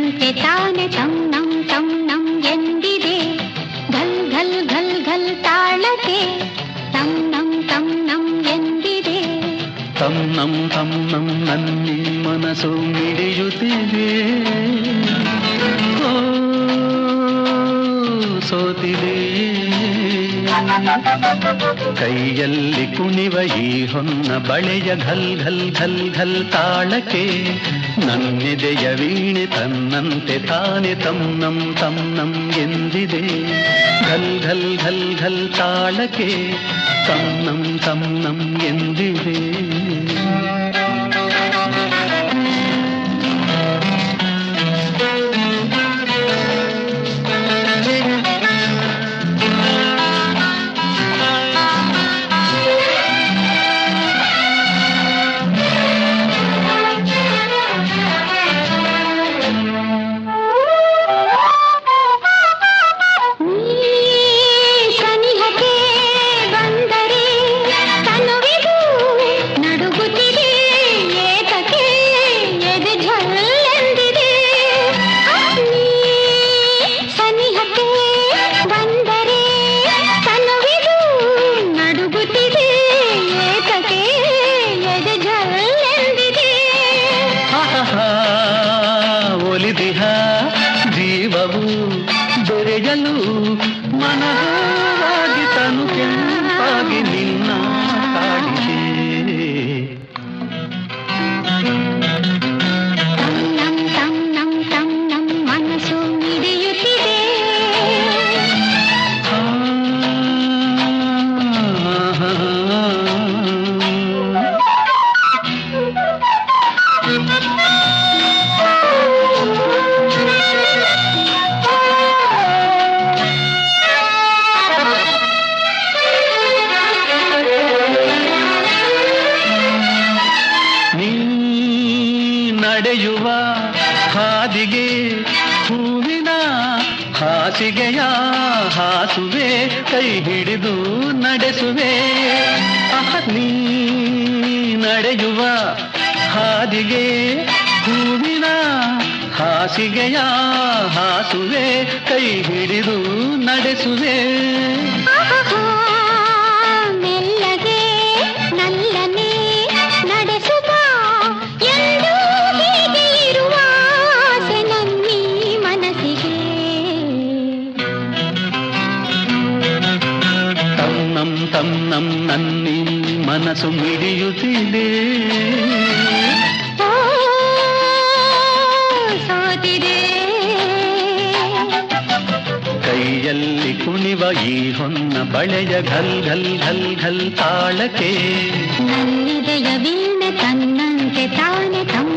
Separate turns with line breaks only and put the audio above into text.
ತನ್ನಂತೆ ತಾನೆ ತನ್ನಂ ತನ್ನಂ ಎಂದಿದೆ ಘಲ್ ಘಲ್ ಘಲ್ ಘಲ್ ತಾಳತೆ ತನ್ನಂ ತನ್ನಂ ಎಂದಿದೆ
ತನ್ನಂ ತನ್ನಂ ನನ್ನಿ ಮನಸ್ಸು ಮಿಡಿಯುತ್ತಿದೆ ಸೋತಿದೆ ಕೈಯಲ್ಲಿ ಕುಣಿವ ಈ ಹೊನ್ನ ಬಳೆಯ ಘಲ್ ಘಲ್ ಘಲ್ ಘಲ್ ತಾಳಕ್ಕೆ ನನ್ನೆದೆಯ ವೀಣೆ ತನ್ನಂತೆ ತಾನೆ ತನ್ನಂ ತನ್ನಂ ಎಂದಿದೆ ಘಲ್ ಘಲ್ ಘಲ್ ಘಲ್ ತಾಳಕ್ಕೆ ತನ್ನಂ ತನ್ನಂ ಎಂದಿದೆ ಜೀವವು ದೊರೆಯಲು ಮನವಾಗಿ ತನು ಕೆಂಪಾಗಿ ನಿನ್ನ ಕಾಡಿದೆ
ತನ್ನಂ ತನ್ನಂ ತನ್ನಂ ಮನಸ್ಸು ಮಿಡಿಯುತ್ತಿದೆ
ನಡೆಯುವ ಹಾದಿಗೆ ಹೂವಿನ ಹಾಸಿಗೆಯ ಹಾಸುವೆ ಕೈ ಹಿಡಿದು ನಡೆಸುವೆ ನೀ ನಡೆಯುವ ಹಾದಿಗೆ ಹೂವಿನ ಹಾಸಿಗೆಯ ಹಾಸುವೆ ಕೈ ಹಿಡಿದು ನಡೆಸುವೆ
ಮೆಲ್ಲಗೆ ನಲ್ಲನೆ ನಡೆಸುವ
ತನ್ನಂ ನನ್ನಿ ಮನಸ್ಸು ಮಿಡಿಯುತ್ತಿದೆ
ಸೋತಿದೆ
ಕೈಯಲ್ಲಿ ಕುಣಿವ ಈ ಹೊನ್ನ ಬಳೆಯ ಘಲ್ ಘಲ್ ಘಲ್ ಘಲ್ ತಾಳಕ್ಕೆ
ನನ್ನಿದೆಯ ವೀಣೆ ತನ್ನಂತೆ ತಾನೆ ತಮ್ಮ